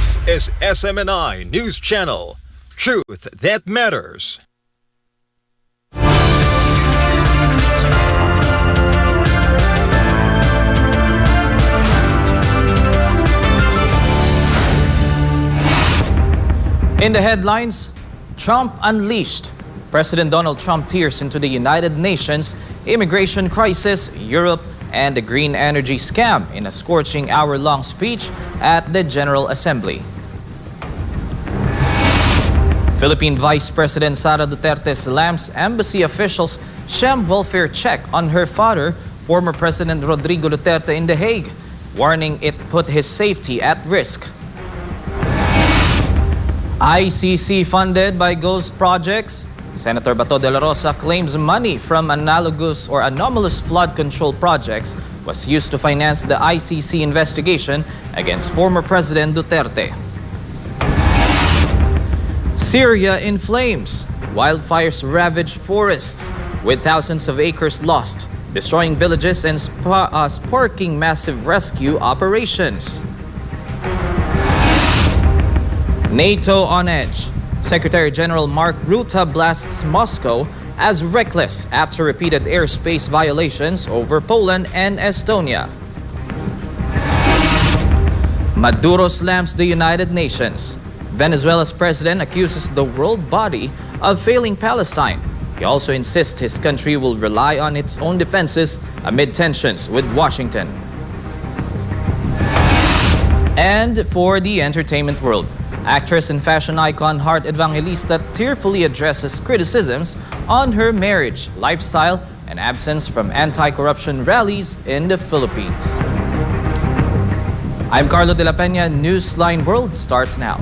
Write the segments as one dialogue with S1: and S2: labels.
S1: This is SMNI News Channel. Truth that matters.
S2: In the headlines, Trump unleashed. President Donald Trump tears into the United Nations immigration crisis, Europe, and the green energy scam in a scorching hour-long speech at the General Assembly. Philippine Vice President Sara Duterte slams embassy officials' sham welfare check on her father, former President Rodrigo Duterte, in The Hague, warning it put his safety at risk. ICC funded by ghost projects. Senator Bato de la Rosa claims money from analogous or anomalous flood control projects was used to finance the ICC investigation against former President Duterte. Syria in flames. Wildfires ravage forests with thousands of acres lost, destroying villages and sparking massive rescue operations. NATO on edge. Secretary General Mark Rutte blasts Moscow as reckless after repeated airspace violations over Poland and Estonia. Maduro slams the United Nations. Venezuela's president accuses the world body of failing Palestine. He also insists his country will rely on its own defenses amid tensions with Washington. And for the entertainment world, actress and fashion icon Heart Evangelista tearfully addresses criticisms on her marriage, lifestyle, and absence from anti-corruption rallies in the Philippines. I'm Carlo de la Peña. Newsline World starts now.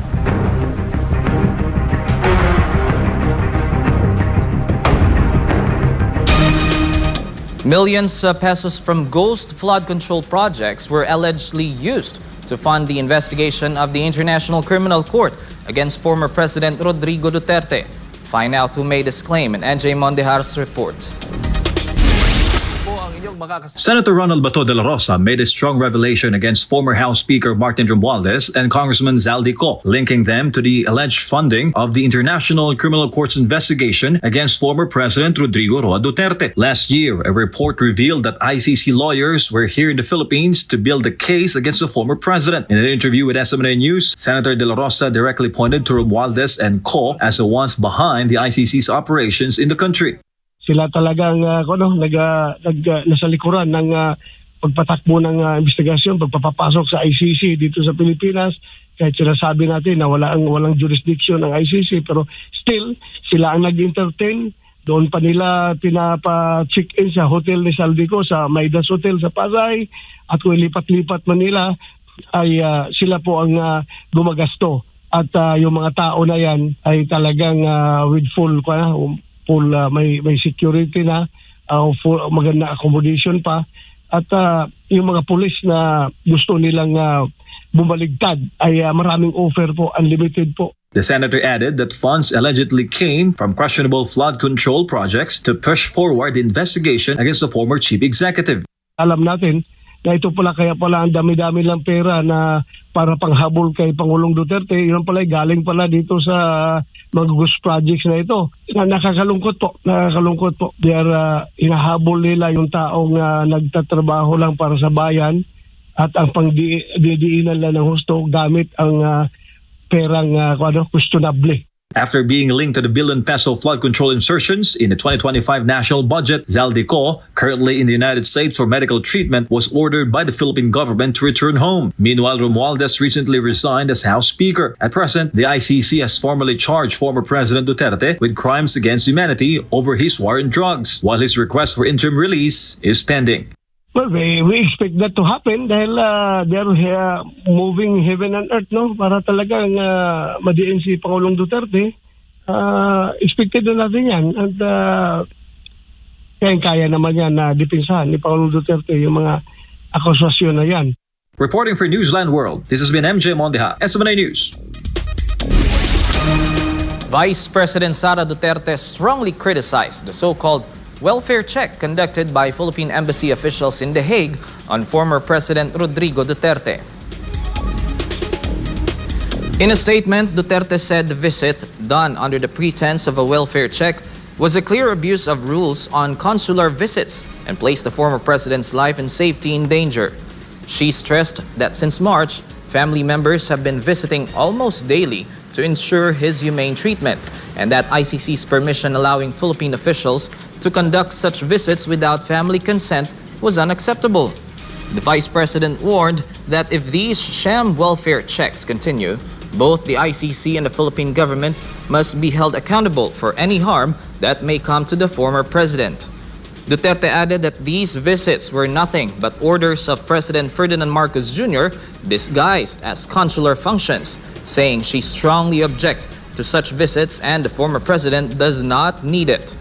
S2: Millions of pesos from ghost flood control projects were allegedly used to fund the investigation of the International Criminal Court against former President Rodrigo Duterte. Find out who made this claim in NJ Mondejar's report.
S3: Senator Ronald Bato de la Rosa made a strong revelation against former House Speaker Martin Romualdez and Congressman Zaldico, linking them to the alleged funding of the International Criminal Court's investigation against former President Rodrigo Roa Duterte. Last year, a report revealed that ICC lawyers were here in the Philippines to build a case against the former president. In an interview with SMNA News, Senator de la Rosa directly pointed to Romualdez and Co. as the ones behind the ICC's operations in the country.
S4: Sila talagang nasa likuran ng pagpatakbo ng investigasyon, pagpapasok sa ICC dito sa Pilipinas. Kahit sinasabi natin na walang jurisdiction ng ICC, pero still sila ang nag-entertain. Doon pa nila pinapa-check-in sa hotel ni Saldico, sa Maidas Hotel sa Pasay, at kung lipat-lipat man nila ay sila po ang gumagasto. At yung mga tao na yan ay talagang with full may security na, maganda accommodation pa, at yung mga pulis na gusto nilang bumaligtad ay maraming offer po, unlimited po.
S3: The senator added that funds allegedly came from questionable flood control projects to push forward the investigation against the former chief executive.
S4: Alam natin na ito pala, kaya pala ang dami-dami lang pera na para panghabol kay Pangulong Duterte, yun pala galing pala dito sa mga ghost projects na ito. Nakakalungkot po. They are hinahabol nila yung taong nagtatrabaho lang para sa bayan, at ang pangdidiinan lang ng husto gamit ang perang questionable.
S3: After being linked to the billion-peso flood control insertions in the 2025 national budget, Zaldico, currently in the United States for medical treatment, was ordered by the Philippine government to return home. Meanwhile, Romualdez recently resigned as House Speaker. At present, the ICC has formally charged former President Duterte with crimes against humanity over his war on drugs, while his request for interim release is pending.
S4: Well, we expect that to happen dahil they're moving heaven and earth, no? Para talagang madiin si Pangulong Duterte. Expected na natin yan. At kaya naman yan na depensahan ni Pangulong Duterte yung mga akusasyon na yan.
S3: Reporting for Newsline World, this has been MJ Mondeja, SMNA News.
S2: Vice President Sara Duterte strongly criticized the so-called welfare check conducted by Philippine embassy officials in The Hague on former President Rodrigo Duterte. In a statement, Duterte said the visit, done under the pretense of a welfare check, was a clear abuse of rules on consular visits and placed the former president's life and safety in danger. She stressed that since March, family members have been visiting almost daily to ensure his humane treatment, and that ICC's permission allowing Philippine officials to conduct such visits without family consent was unacceptable. The vice president warned that if these sham welfare checks continue, both the ICC and the Philippine government must be held accountable for any harm that may come to the former president. Duterte added that these visits were nothing but orders of President Ferdinand Marcos Jr. disguised as consular functions, saying she strongly objects to such visits and the former president does not need it.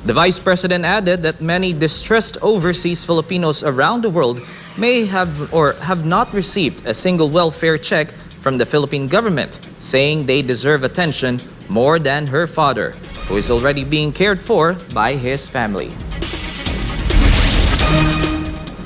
S2: The vice president added that many distressed overseas Filipinos around the world may have or have not received a single welfare check from the Philippine government, saying they deserve attention more than her father, who is already being cared for by his family.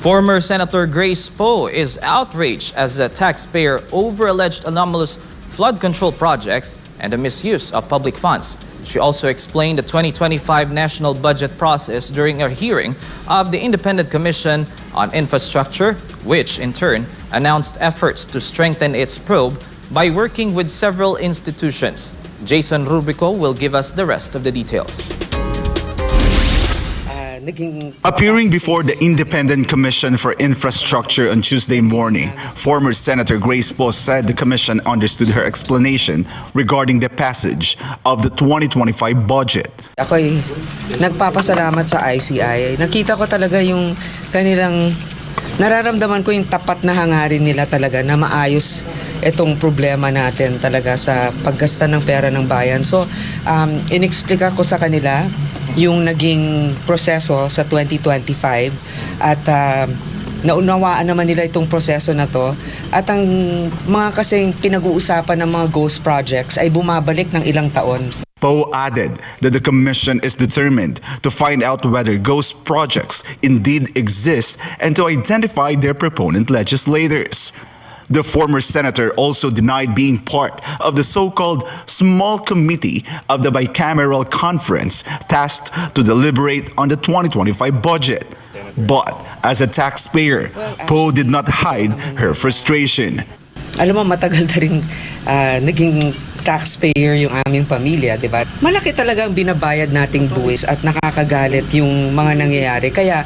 S2: Former Senator Grace Poe is outraged as a taxpayer over alleged anomalous flood control projects and the misuse of public funds. She also explained the 2025 national budget process during a hearing of the Independent Commission on Infrastructure, which in turn announced efforts to strengthen its probe by working with several institutions. Jason Rubico will give us the rest of the details.
S5: Appearing before the Independent Commission for Infrastructure on Tuesday morning, former Senator Grace Poe said the commission understood her explanation regarding the passage of the 2025 budget.
S6: Ako'y nagpapasalamat sa ICI. Nakita ko talaga yung kanilang, nararamdaman ko yung tapat na hangarin nila talaga na maayos itong problema natin talaga sa paggasta ng pera ng bayan. So, inexplika ko sa kanila yung naging proseso sa 2025 at naunawaan naman nila itong proseso na to at ang mga kasing pinag-uusapan ng mga ghost projects ay bumabalik ng ilang taon.
S5: Poe added that the commission is determined to find out whether ghost projects indeed exist and to identify their proponent legislators. The former senator also denied being part of the so-called small committee of the bicameral conference tasked to deliberate on the 2025 budget. But as a taxpayer, Poe did not hide her frustration.
S6: Alam mo, matagal na rin naging taxpayer yung aming pamilya, di ba? Malaki talaga ang binabayad nating buwis at nakakagalit yung mga nangyayari. Kaya,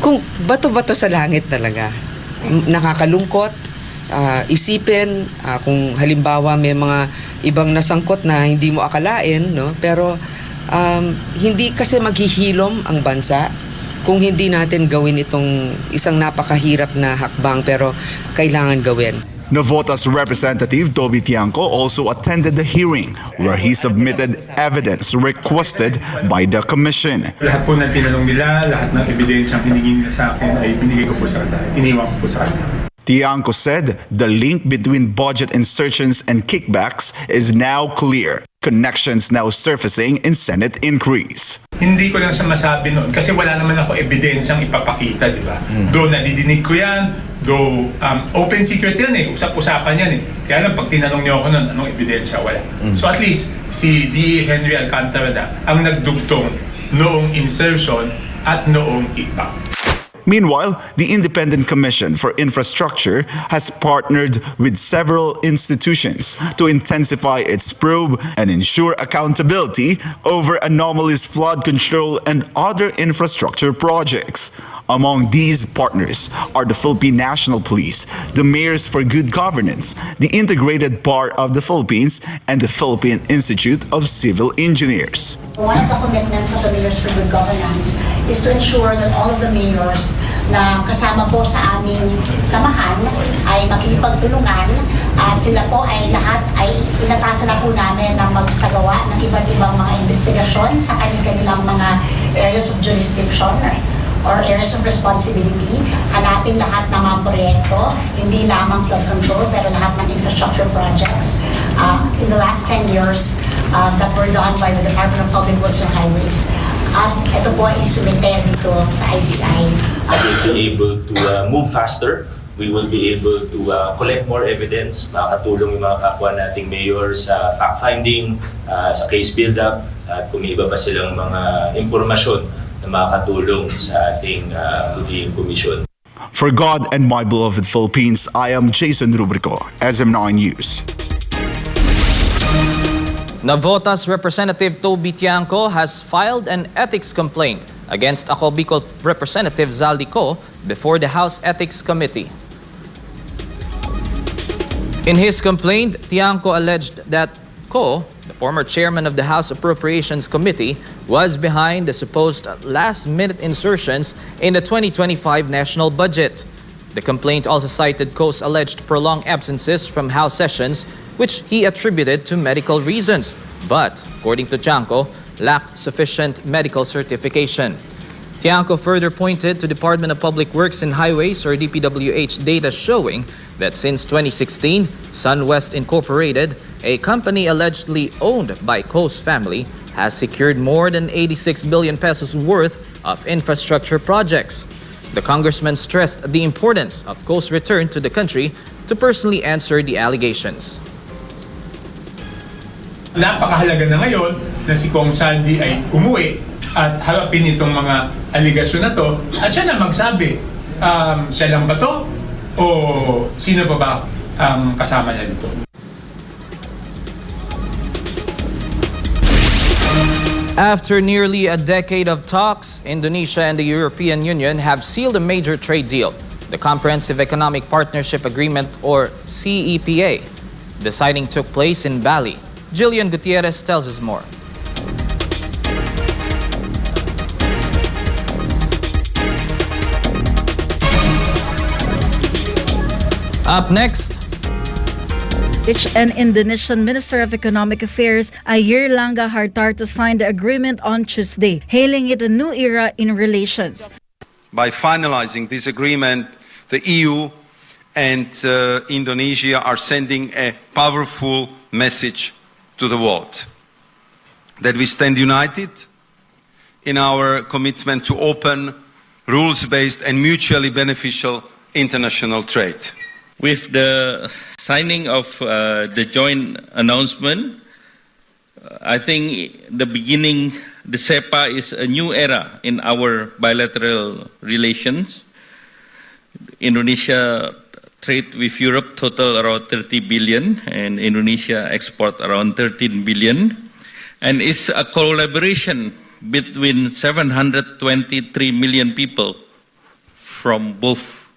S6: kung bato-bato sa langit talaga, nakakalungkot, isipin kung halimbawa may mga ibang nasangkot na hindi mo akalain, no? Pero hindi kasi maghihilom ang bansa kung hindi natin gawin itong isang napakahirap na hakbang pero kailangan gawin.
S5: Navota's representative Toby Tiangco also attended the hearing where he submitted evidence requested by the commission.
S7: Lahat po ng tinanong nila, lahat ng ebidensyang hiningin nila sa akin ay binigay ko po sa kanila, tiniwan ko po sa kanila.
S5: Tiangco said the link between budget insertions and kickbacks is now clear. Connections now surfacing in Senate inquiries.
S7: Hindi ko lang siya masabi noon kasi wala naman ako ebidensyang ipapakita, di ba? Though nadidinig ko yan, though open secret yan eh, usap-usapan yan eh. Kaya lang pag tinanong niyo ako noon, anong ebidensya? Wala. So at least si D. Henry Alcantara ang nagdugtong noong insertion at noong kickback.
S5: Meanwhile, the Independent Commission for Infrastructure has partnered with several institutions to intensify its probe and ensure accountability over anomalous flood control and other infrastructure projects. Among these partners are the Philippine National Police, the Mayors for Good Governance, the Integrated Bar of the Philippines, and the Philippine Institute of Civil Engineers.
S8: One of the commitments of the Mayors for Good Governance is to ensure that all of the mayors na kasama po sa aming samahan ay makikipagtulungan at sila po ay lahat ay inatasan na po namin na magsagawa ng iba't ibang mga investigasyon sa kanilang mga areas of jurisdiction or areas of responsibility, hanapin lahat ng mga proyekto, hindi lamang flood control, pero lahat ng infrastructure projects. In the last 10 years that were done by the Department of Public Works and Highways. At ito po ay sumite dito sa ICI.
S9: Be able to move faster we will be able to collect more evidence, makakatulong yung mga kapwa nating mayor sa fact-finding, sa case build-up, at kung may iba pa silang mga impormasyon na makakatulong sa ating huling komisyon.
S5: For God and my beloved Philippines, I am Jason Rubrico, SM9 News.
S2: Navotas Representative Toby Tiangco has filed an ethics complaint against Ako Bicol Representative Zaldico before the House Ethics Committee. In his complaint, Tiangco alleged that Ko, the former chairman of the House Appropriations Committee, was behind the supposed last-minute insertions in the 2025 national budget. The complaint also cited Ko's alleged prolonged absences from House sessions, which he attributed to medical reasons, but, according to Tiangco, lacked sufficient medical certification. Tiangco further pointed to Department of Public Works and Highways or DPWH data showing that since 2016, SunWest Incorporated, a company allegedly owned by Ko's family, has secured more than 86 billion pesos worth of infrastructure projects. The congressman stressed the importance of Ko's return to the country to personally answer the allegations.
S7: Napakahalaga na ngayon na si Kong Saldi ay umuwi at harapin itong mga aligasyon na to at siya na magsabi, siya lang ba to? O sino pa ba ang kasama niya dito?
S2: After nearly a decade of talks, Indonesia and the European Union have sealed a major trade deal, the Comprehensive Economic Partnership Agreement or CEPA. The signing took place in Bali. Jillian Gutierrez tells us more. Up next,
S10: and Indonesian Minister of Economic Affairs Airlangga Hartarto signed the agreement on Tuesday, hailing it a new era in relations.
S11: By finalizing this agreement, the EU and Indonesia are sending a powerful message to the world that we stand united in our commitment to open, rules-based and mutually beneficial international trade.
S12: With the signing of the joint announcement, I think the CEPA is a new era in our bilateral relations. Indonesia trade with Europe total around 30 billion and Indonesia export around 13 billion. And it's a collaboration between 723 million people from both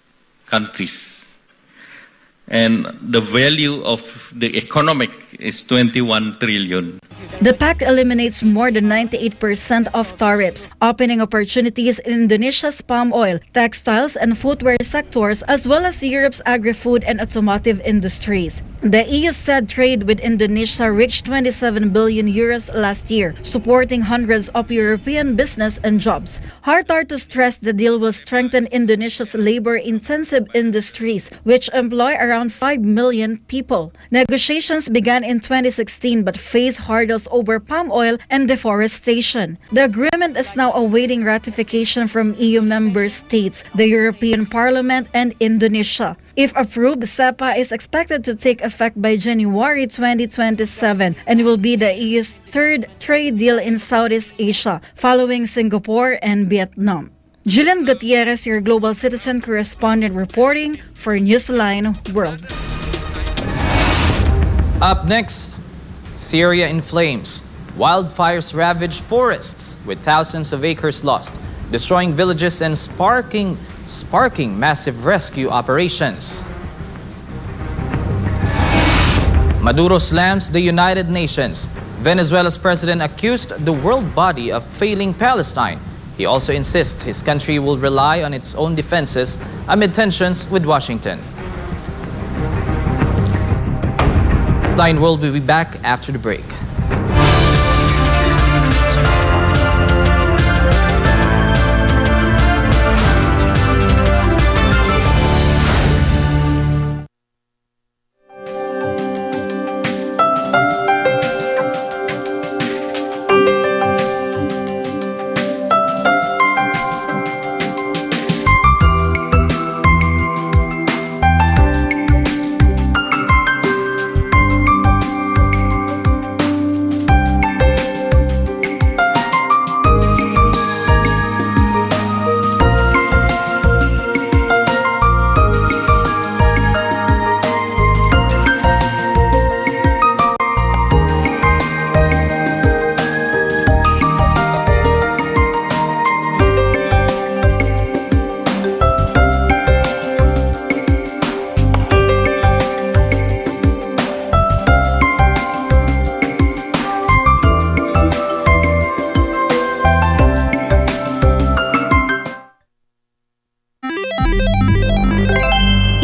S12: countries. And the value of the economic is 21 trillion.
S10: The pact eliminates more than 98% of tariffs, opening opportunities in Indonesia's palm oil, textiles and footwear sectors, as well as Europe's agri-food and automotive industries. The EU said trade with Indonesia reached 27 billion euros last year, supporting hundreds of European business and jobs. Hartarto stressed the deal will strengthen Indonesia's labor-intensive industries, which employ around 5 million people. Negotiations began in 2016 but faced hurdles over palm oil and deforestation. The agreement is now awaiting ratification from EU member states, the European Parliament, and Indonesia. If approved, CEPA is expected to take effect by January 2027 and will be the EU's third trade deal in Southeast Asia, following Singapore and Vietnam. Jillian Gutierrez, your global citizen correspondent, reporting for Newsline World.
S2: Up next, Syria in flames. Wildfires ravage forests with thousands of acres lost, destroying villages and sparking massive rescue operations. Maduro slams the United Nations. Venezuela's president accused the world body of failing Palestine. He also insists his country will rely on its own defenses amid tensions with Washington. Newsline World will be back after the break.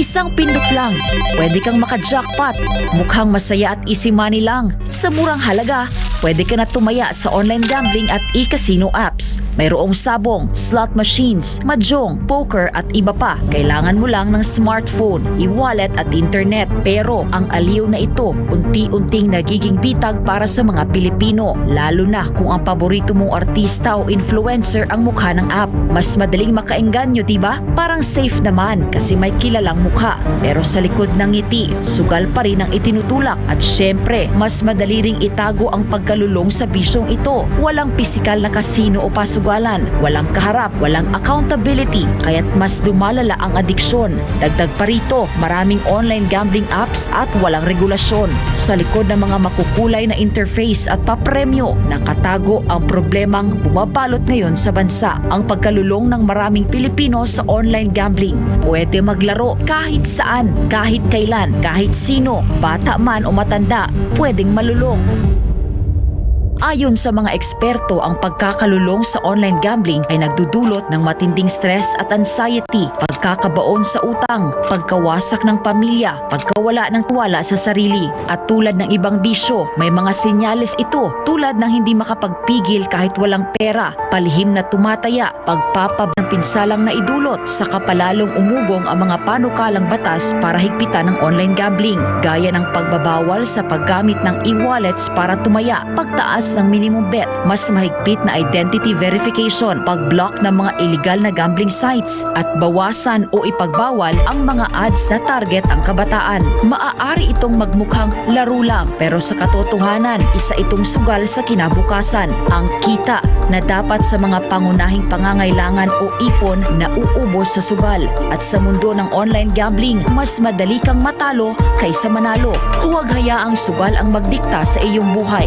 S13: Isang pindot lang, pwede kang maka-jackpot. Mukhang masaya at easy money lang. Sa murang halaga, pwede ka na tumaya sa online gambling at e-casino apps. Mayroong sabong, slot machines, mahjong, poker at iba pa. Kailangan mo lang ng smartphone, e-wallet at internet. Pero ang aliw na ito, unti-unting nagiging bitag para sa mga Pilipino. Lalo na kung ang paborito mong artista o influencer ang mukha ng app. Mas madaling makaengganyo, diba? Parang safe naman kasi may kilalang mukha. Pero sa likod ng ngiti, sugal pa rin ang itinutulak. At syempre, mas madali ring itago ang pagkalulong sa bisyong ito. Walang pisikal na kasino o pasugalan, walang kaharap, walang accountability, kaya't mas lumalala ang adiksyon. Dagdag pa rito, maraming online gambling apps at walang regulasyon. Sa likod ng mga makukulay na interface at papremyo, nakatago ang problemang bumabalot ngayon sa bansa. Ang pagkalulong ng maraming Pilipino sa online gambling. Pwede maglaro kahit saan, kahit kailan, kahit sino, bata man o matanda, pwedeng malulong. Ayon sa mga eksperto, ang pagkakalulong sa online gambling ay nagdudulot ng matinding stress at anxiety, pagkakabaon sa utang, pagkawasak ng pamilya, pagkawala ng tiwala sa sarili. At tulad ng ibang bisyo, may mga senyales ito tulad ng hindi makapagpigil kahit walang pera, palihim na tumataya, pagpapab ng pinsalang na idulot, sa kapalalong umugong ang mga panukalang batas para higpitan ng online gambling, gaya ng pagbabawal sa paggamit ng e-wallets para tumaya, pagtaas ng minimum bet, mas mahigpit na identity verification, pag-block ng mga illegal na gambling sites, at bawasan o ipagbawal ang mga ads na target ang kabataan. Maaari itong magmukhang laro lang, pero sa katotohanan, isa itong sugal sa kinabukasan. Ang kita na dapat sa mga pangunahing pangangailangan o ipon na uubos sa sugal. At sa mundo ng online gambling, mas madali kang matalo kaysa manalo. Huwag hayaang sugal ang magdikta sa iyong buhay.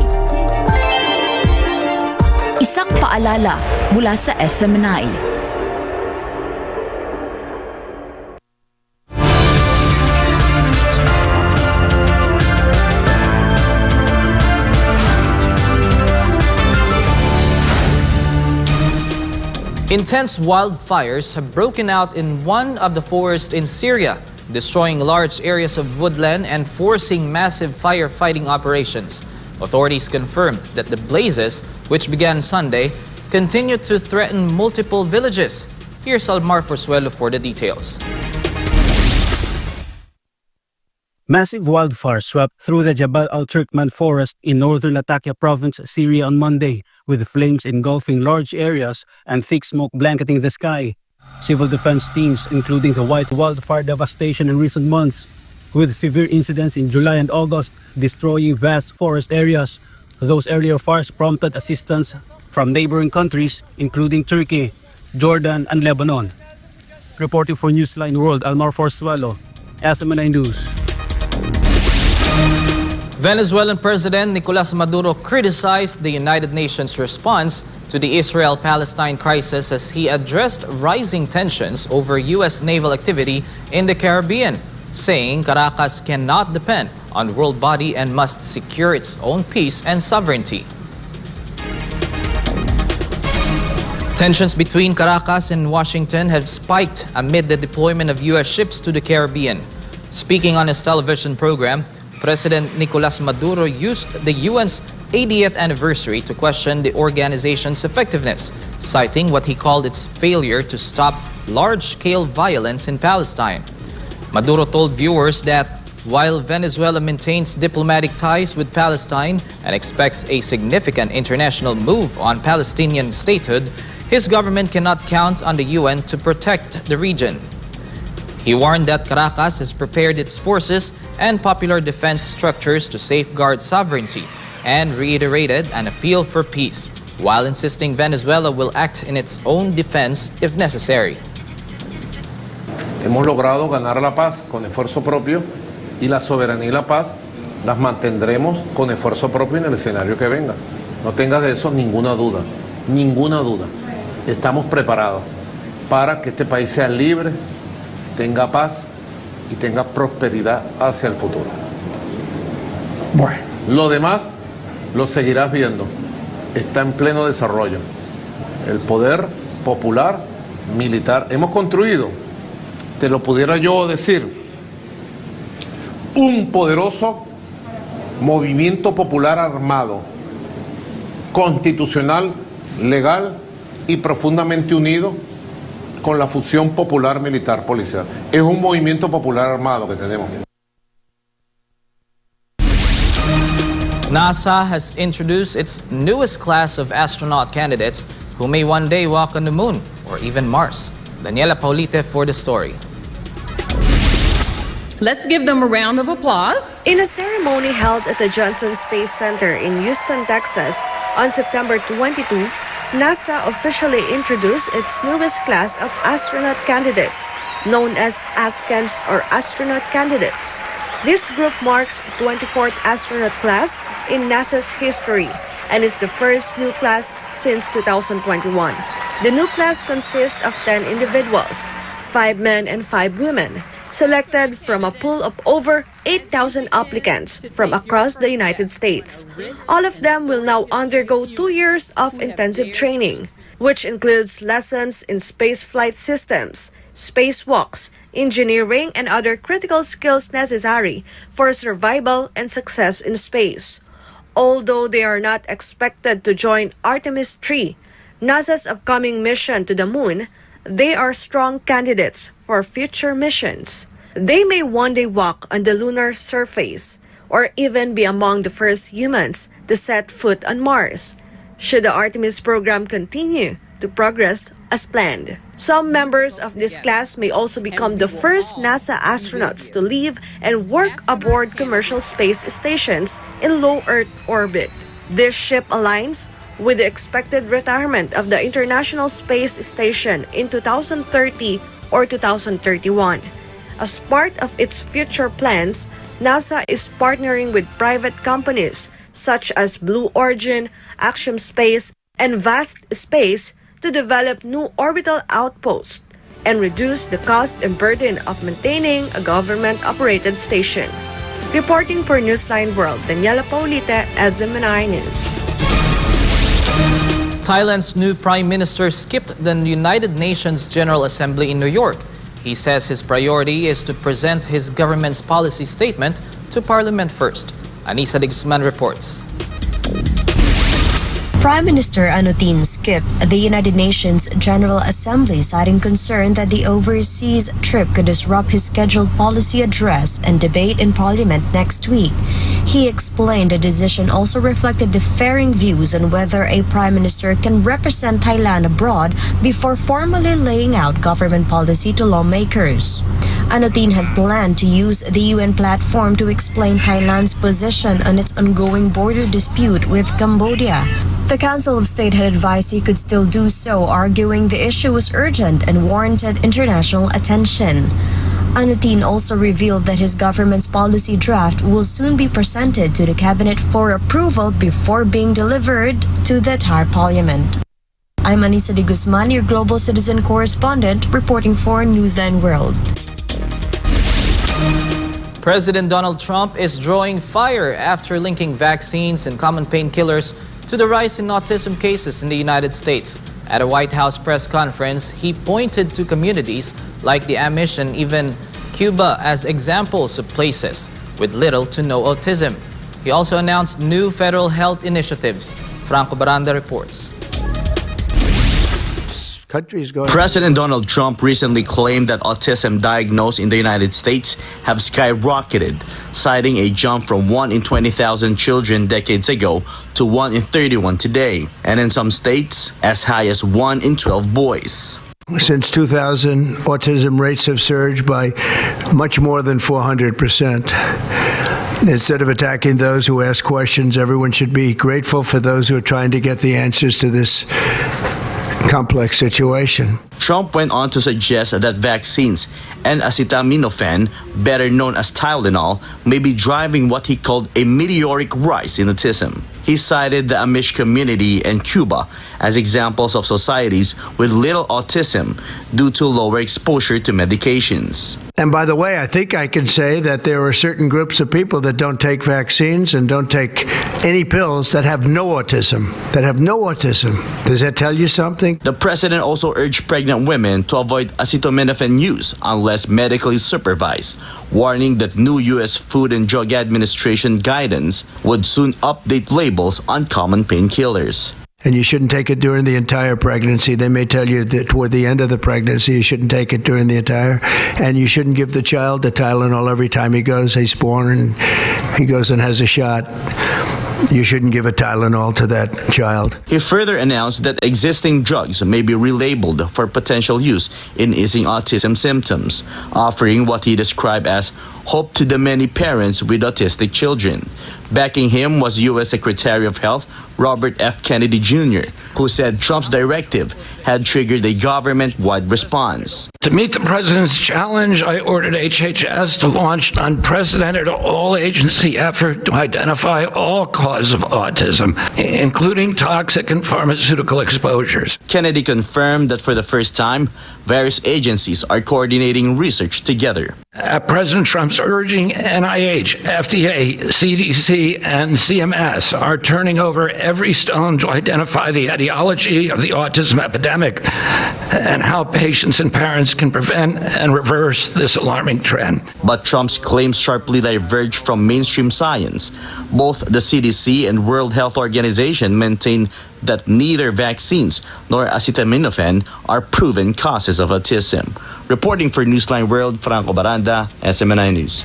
S13: Isang paalala mula sa SMNI.
S2: Intense wildfires have broken out in one of the forests in Syria, destroying large areas of woodland and forcing massive firefighting operations. Authorities confirmed that the blazes, which began Sunday, continued to threaten multiple villages. Here's Almar Forsuelo for the details.
S14: Massive wildfires swept through the Jabal al-Turkman forest in northern Latakia province, Syria on Monday, with flames engulfing large areas and thick smoke blanketing the sky. Civil defense teams, including the white wildfire devastation in recent months, with severe incidents in July and August destroying vast forest areas. Those earlier fires prompted assistance from neighboring countries, including Turkey, Jordan, and Lebanon. Reporting for Newsline World, Almar Forsuelo, SMNI News.
S2: Venezuelan President Nicolas Maduro criticized the United Nations response to the Israel-Palestine crisis as he addressed rising tensions over U.S. naval activity in the Caribbean, saying Caracas cannot depend on the world body and must secure its own peace and sovereignty. Tensions between Caracas and Washington have spiked amid the deployment of U.S. ships to the Caribbean. Speaking on his television program, President Nicolas Maduro used the UN's 80th anniversary to question the organization's effectiveness, citing what he called its failure to stop large-scale violence in Palestine. Maduro told viewers that while Venezuela maintains diplomatic ties with Palestine and expects a significant international move on Palestinian statehood, his government cannot count on the UN to protect the region. He warned that Caracas has prepared its forces and popular defense structures to safeguard sovereignty and reiterated an appeal for peace, while insisting Venezuela will act in its own defense if necessary.
S15: Hemos logrado ganar la paz con esfuerzo propio y la soberanía y la paz las mantendremos con esfuerzo propio en el escenario que venga. No tengas de eso ninguna duda, ninguna duda. Estamos preparados para que este país sea libre, tenga paz y tenga prosperidad hacia el futuro. Bueno. Lo demás lo seguirás viendo. Está en pleno desarrollo. El poder popular, militar. Hemos construido, te lo pudiera yo decir, un poderoso movimiento popular armado, constitucional, legal y profundamente unido con la fusión popular militar policial. Es un movimiento popular armado que tenemos.
S2: NASA has introduced its newest class of astronaut candidates who may one day walk on the moon or even Mars. Daniela Paulite for the story.
S16: Let's give them a round of applause.
S17: In a ceremony held at the Johnson Space Center in Houston, Texas, on September 22, NASA officially introduced its newest class of astronaut candidates, known as ASCANs or astronaut candidates. This group marks the 24th astronaut class in NASA's history and is the first new class since 2021. The new class consists of 10 individuals, 5 men and 5 women, selected from a pool of over 8,000 applicants from across the United States. All of them will now undergo 2 years of intensive training, which includes lessons in space flight systems, spacewalks, engineering, and other critical skills necessary for survival and success in space. Although they are not expected to join Artemis 3, NASA's upcoming mission to the moon, they are strong candidates for future missions. They may one day walk on the lunar surface or even be among the first humans to set foot on Mars, should the Artemis program continue to progress as planned. Some members of this class may also become the first NASA astronauts to live and work aboard commercial space stations in low Earth orbit. This ship aligns with the expected retirement of the International Space Station in 2030 or 2031. As part of its future plans, NASA is partnering with private companies such as Blue Origin, Axiom Space, and Vast Space to develop new orbital outposts and reduce the cost and burden of maintaining a government-operated station. Reporting for Newsline World, Daniela Paulite, SMNI News.
S2: Thailand's new Prime Minister skipped the United Nations General Assembly in New York. He says his priority is to present his government's policy statement to Parliament first. Anissa de Guzman reports.
S18: Prime Minister Anutin skipped the United Nations General Assembly, citing concern that the overseas trip could disrupt his scheduled policy address and debate in Parliament next week. He explained the decision also reflected differing views on whether a Prime Minister can represent Thailand abroad before formally laying out government policy to lawmakers. Anutin had planned to use the UN platform to explain Thailand's position on its ongoing border dispute with Cambodia. The Council of State had advised he could still do so, arguing the issue was urgent and warranted international attention. Anutin also revealed that his government's policy draft will soon be presented to the cabinet for approval before being delivered to the Thai parliament. I'm Anissa de Guzman, your global citizen correspondent, reporting for Newsline World.
S2: President Donald Trump is drawing fire after linking vaccines and common painkillers to the rise in autism cases in the United States. At a White House press conference, he pointed to communities like the Amish and even Cuba as examples of places with little to no autism. He also announced new federal health initiatives. Franco Baranda reports.
S19: President Donald Trump recently claimed that autism diagnosed in the United States have skyrocketed, citing a jump from 1 in 20,000 children decades ago to 1 in 31 today, and in some states, as high as 1 in 12 boys.
S20: Since 2000, autism rates have surged by much more than 400%. Instead of attacking those who ask questions, everyone should be grateful for those who are trying to get the answers to this complex situation.
S19: Trump went on to suggest that vaccines and acetaminophen, better known as Tylenol, may be driving what he called a meteoric rise in autism. He cited the Amish community and Cuba as examples of societies with little autism due to lower exposure to medications.
S20: And by the way, I think I can say that there are certain groups of people that don't take vaccines and don't take any pills that have no autism. Does that tell you something?
S19: The president also urged pregnant women to avoid acetaminophen use unless medically supervised, warning that new U.S. Food and Drug Administration guidance would soon update labels on common painkillers.
S20: And you shouldn't take it during the entire pregnancy. They may tell you that toward the end of the pregnancy, you shouldn't take it during the entire, and you shouldn't give the child the Tylenol every time he's born and he goes and has a shot. You shouldn't give a Tylenol to that child.
S19: He further announced that existing drugs may be relabeled for potential use in easing autism symptoms, offering what he described as hope to the many parents with autistic children. Backing him was U.S. Secretary of Health Robert F. Kennedy Jr., who said Trump's directive had triggered a government-wide response.
S21: To meet the president's challenge, I ordered HHS to launch an unprecedented all-agency effort to identify all causes of autism, including toxic and pharmaceutical exposures.
S19: Kennedy confirmed that for the first time, various agencies are coordinating research together.
S21: At President Trump's urging, NIH, FDA, CDC, and CMS are turning over every stone to identify the etiology of the autism epidemic and how patients and parents can prevent and reverse this alarming trend.
S19: But Trump's claims sharply diverge from mainstream science. Both the CDC and World Health Organization maintain that neither vaccines nor acetaminophen are proven causes of autism. Reporting for Newsline World, Franco Baranda, SMNI News.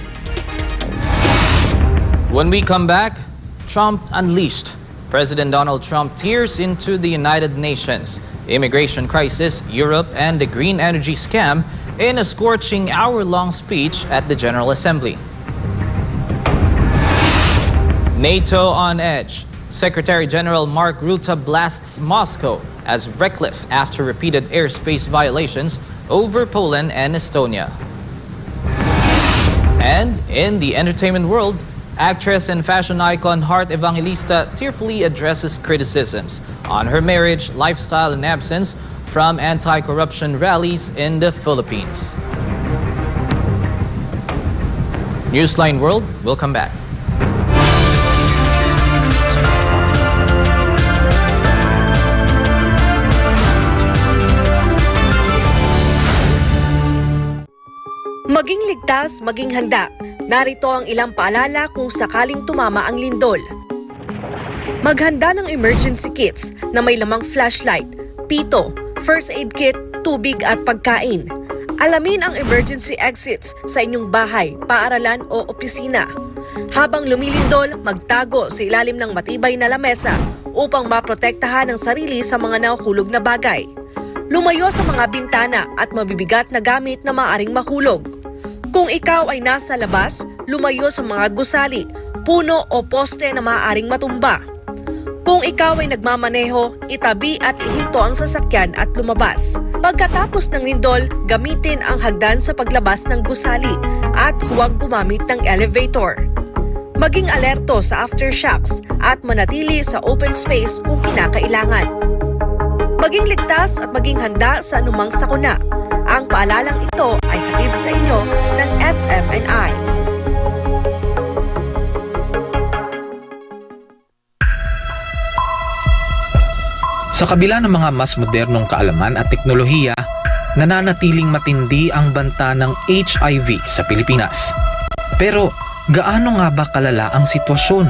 S2: When we come back, Trump unleashed. President Donald Trump tears into the United Nations, immigration crisis, Europe, and the green energy scam in a scorching hour-long speech at the General Assembly. NATO on edge. Secretary General Mark Rutte blasts Moscow as reckless after repeated airspace violations over Poland and Estonia. And in the entertainment world, actress and fashion icon Heart Evangelista tearfully addresses criticisms on her marriage, lifestyle, and absence from anti-corruption rallies in the Philippines. Newsline World will come back.
S17: Maging ligtas, maging handa. Narito ang ilang paalala kung sakaling tumama ang lindol. Maghanda ng emergency kits na may lamang flashlight, pito, first aid kit, tubig at pagkain. Alamin ang emergency exits sa inyong bahay, paaralan o opisina. Habang lumilindol, magtago sa ilalim ng matibay na lamesa upang maprotektahan ang sarili sa mga nahuhulog na bagay. Lumayo sa mga bintana at mabibigat na gamit na maaaring mahulog. Kung ikaw ay nasa labas, lumayo sa mga gusali, puno o poste na maaaring matumba. Kung ikaw ay nagmamaneho, itabi at ihinto ang sasakyan at lumabas. Pagkatapos ng lindol, gamitin ang hagdan sa paglabas ng gusali at huwag gumamit ng elevator. Maging alerto sa aftershocks at manatili sa open space kung kinakailangan. Maging ligtas at maging handa sa anumang sakuna. Ang paalalang ito ay hatid sa inyo ng SMNI.
S22: Sa kabila ng mga mas modernong kaalaman at teknolohiya, nananatiling matindi ang banta ng HIV sa Pilipinas. Pero gaano nga ba kalala ang sitwasyon?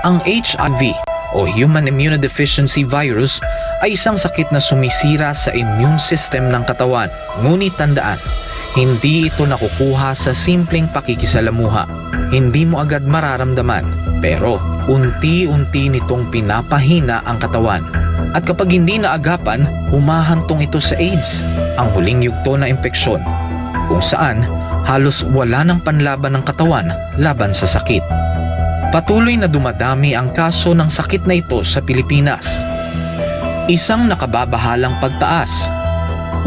S22: Ang HIV o Human Immunodeficiency Virus ay isang sakit na sumisira sa immune system ng katawan. Ngunit tandaan, hindi ito nakukuha sa simpleng pakikisalamuha. Hindi mo agad mararamdaman, pero unti-unti nitong pinapahina ang katawan. At kapag hindi naagapan, humahantong ito sa AIDS, ang huling yugto na impeksyon, kung saan halos wala ng panlaban ng katawan laban sa sakit. Patuloy na dumadami ang kaso ng sakit na ito sa Pilipinas. Isang nakababahalang pagtaas.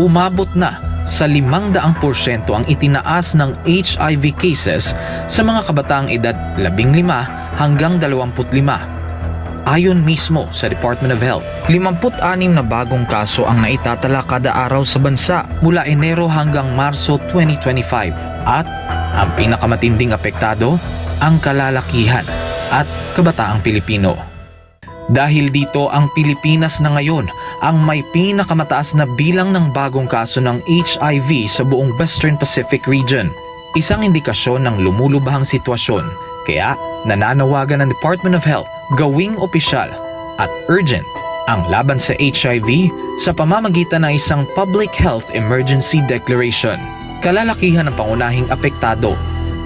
S22: Umabot na sa 500% ang itinaas ng HIV cases sa mga kabataang edad 15 hanggang 25. Ayon mismo sa Department of Health, 56 na bagong kaso ang naitatala kada araw sa bansa mula Enero hanggang Marso 2025. At ang pinakamatinding apektado, ang kalalakihan. at kabataang Pilipino. Dahil dito ang Pilipinas na ngayon ang may pinakamataas na bilang ng bagong kaso ng HIV sa buong Western Pacific region. Isang indikasyon ng lumulubhang sitwasyon, kaya nananawagan ng Department of Health gawing opisyal at urgent ang laban sa HIV sa pamamagitan ng isang Public Health Emergency Declaration. Kalalakihan ng pangunahing apektado,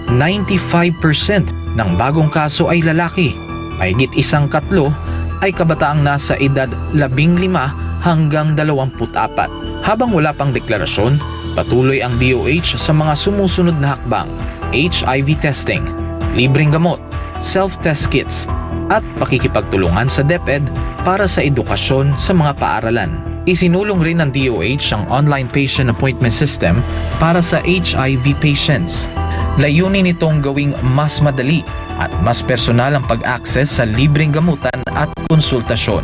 S22: 95% ng bagong kaso ay lalaki, mahigit 1/3 ay kabataang nasa edad 15 hanggang 24. Habang wala pang deklarasyon, patuloy ang DOH sa mga sumusunod na hakbang: HIV testing, libreng gamot, self-test kits, at pakikipagtulungan sa DepEd para sa edukasyon sa mga paaralan. Isinulong rin ng DOH ang online patient appointment system para sa HIV patients. Layunin nitong gawing mas madali at mas personal ang pag-access sa libreng gamutan at konsultasyon.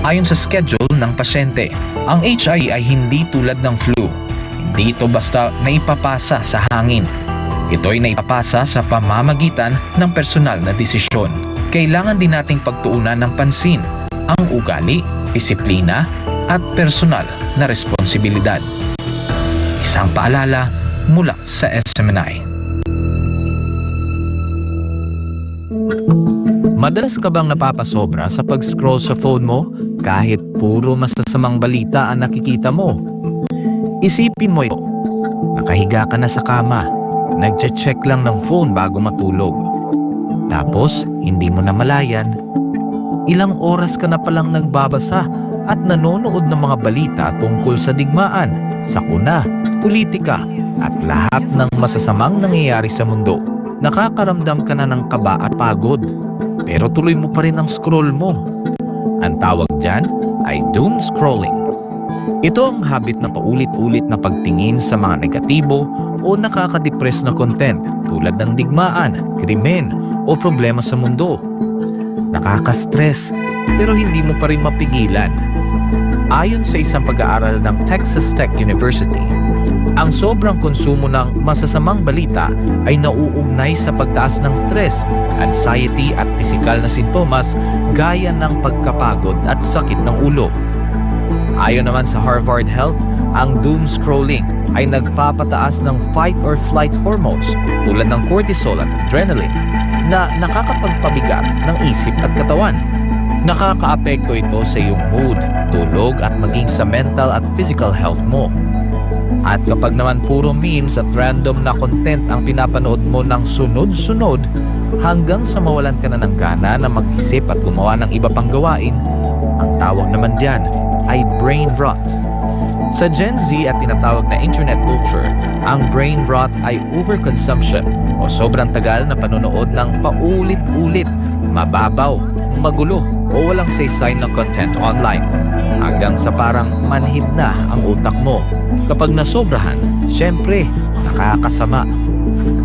S22: Ayon sa schedule ng pasyente, ang HIV ay hindi tulad ng flu. Hindi ito basta naipapasa sa hangin. Ito ay naipapasa sa pamamagitan ng personal na desisyon. Kailangan din nating pagtuunan ng pansin ang ugali, disiplina, at personal na responsibilidad. Isang paalala mula sa SMNI. Madalas ka bang napapasobra sa pag-scroll sa phone mo kahit puro masasamang balita ang nakikita mo? Isipin mo ito. Nakahiga ka na sa kama, nagche-check lang ng phone bago matulog. Tapos, hindi mo na malayan, ilang oras ka na palang nagbabasa at nanonood ng mga balita tungkol sa digmaan, sakuna, politika, at lahat ng masasamang nangyayari sa mundo. Nakakaramdam ka na ng kaba at pagod, pero tuloy mo pa rin ang scroll mo. Ang tawag dyan ay doom scrolling. Ito ang habit na paulit-ulit na pagtingin sa mga negatibo o nakaka-depress na content tulad ng digmaan, krimen o problema sa mundo. Nakaka-stress pero hindi mo pa rin mapigilan. Ayon sa isang pag-aaral ng Texas Tech University, ang sobrang konsumo ng masasamang balita ay nauugnay sa pagtaas ng stress, anxiety at pisikal na sintomas gaya ng pagkapagod at sakit ng ulo. Ayon naman sa Harvard Health, ang doom scrolling ay nagpapataas ng fight or flight hormones tulad ng cortisol at adrenaline na nakakapagpabigat ng isip at katawan. Nakakaapekto ito sa iyong mood, tulog at maging sa mental at physical health mo. At kapag naman puro memes at random na content ang pinapanood mo ng sunod-sunod hanggang sa mawalan ka na ng gana na mag-isip at gumawa ng iba pang gawain, ang tawag naman dyan ay brain rot. Sa Gen Z at tinatawag na internet culture, ang brain rot ay overconsumption o sobrang tagal na panonood ng paulit-ulit, mababaw, magulo o walang saysay na content online hanggang sa parang manhid na ang utak mo. Kapag nasobrahan, syempre, nakakasama.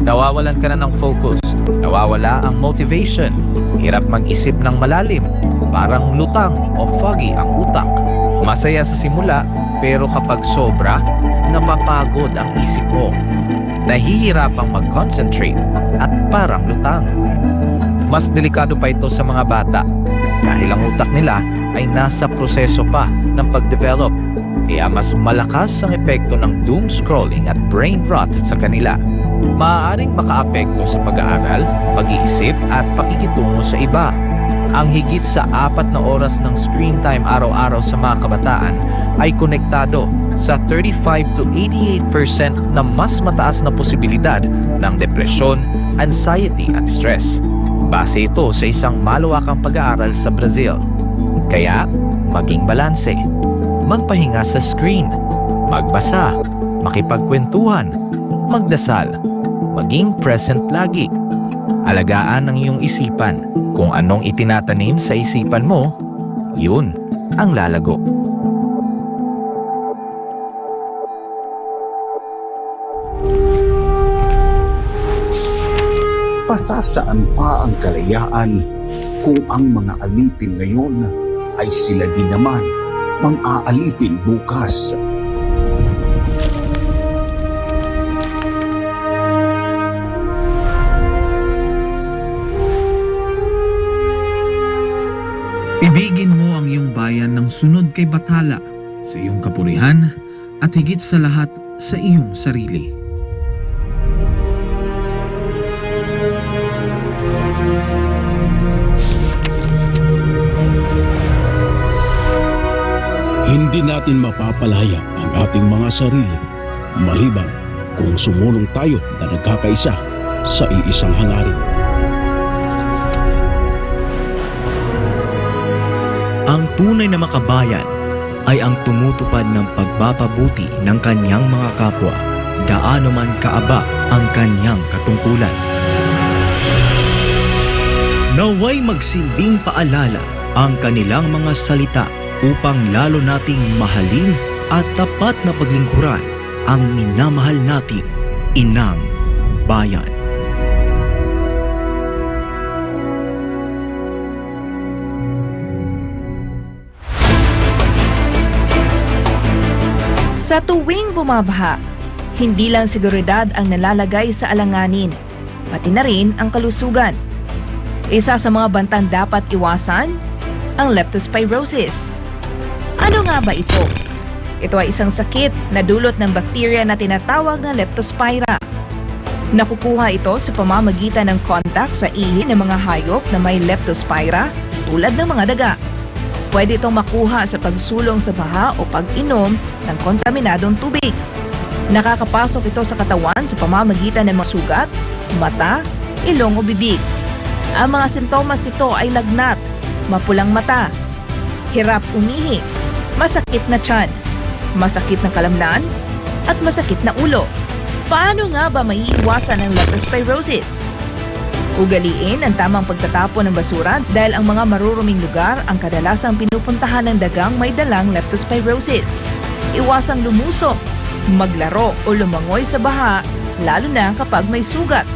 S22: Nawawalan ka na ng focus, nawawala ang motivation, hirap mag-isip ng malalim, parang lutang o foggy ang utak. Masaya sa simula, pero kapag sobra, napapagod ang isip mo. Nahihirapang mag-concentrate at parang lutang. Mas delikado pa ito sa mga bata dahil ang utak nila ay nasa proseso pa ng pag-develop. Kaya mas malakas ang epekto ng doom scrolling at brain rot sa kanila. Maaaring makaapekto sa pag-aaral, pag-iisip at pakikitungo sa iba. Ang higit sa 4 na oras ng screen time araw-araw sa mga kabataan ay konektado sa 35 to 88% na mas mataas na posibilidad ng depresyon, anxiety at stress. Base ito sa isang malawakang pag-aaral sa Brazil. Kaya, maging balanse. Magpahinga sa screen, magbasa, makipagkwentuhan, magdasal, maging present lagi. Alagaan ang iyong isipan. Kung anong itinatanim sa isipan mo, yun ang lalago.
S1: Pasasaan pa ang kalayaan kung ang mga alipin ngayon ay sila din naman mang-aalipin bukas.
S22: kay bathala sa iyong kapurihan at higit sa lahat sa iyong sarili.
S3: Hindi natin mapapalaya ang ating mga sarili maliban kung sumulong tayo na nagkakaisa sa iisang hangarin.
S4: Ang tunay na makabayan ay ang tumutupad ng pagpapabuti ng kanyang mga kapwa, gaano man kaaba ang kanyang katungkulan. Naway magsilbing paalala ang kanilang mga salita upang lalo nating mahalin at tapat na paglingkuran ang minamahal nating inang bayan.
S13: Sa tuwing bumabaha, hindi lang seguridad ang nalalagay sa alanganin, pati na rin ang kalusugan. Isa sa mga bantang dapat iwasan, ang leptospirosis. Ano nga ba ito? Ito ay isang sakit na dulot ng bakterya na tinatawag na leptospira. Nakukuha ito sa pamamagitan ng contact sa ihi ng mga hayop na may leptospira tulad ng mga daga. Pwede itong makuha sa pagsulong sa baha o pag-inom ng kontaminadong tubig. Nakakapasok ito sa katawan sa pamamagitan ng mga sugat, mata, ilong o bibig. Ang mga sintomas nito ay lagnat, mapulang mata, hirap umihi, masakit na tiyan, masakit na kalamnan, at masakit na ulo. Paano nga ba maiiwasan ang leptospirosis? Ugaliin ang tamang pagtatapon ng basura dahil ang mga maruruming lugar ang kadalasang pinupuntahan ng dagang may dalang leptospirosis. Iwasang lumusong, maglaro o lumangoy sa baha, lalo na kapag may sugat.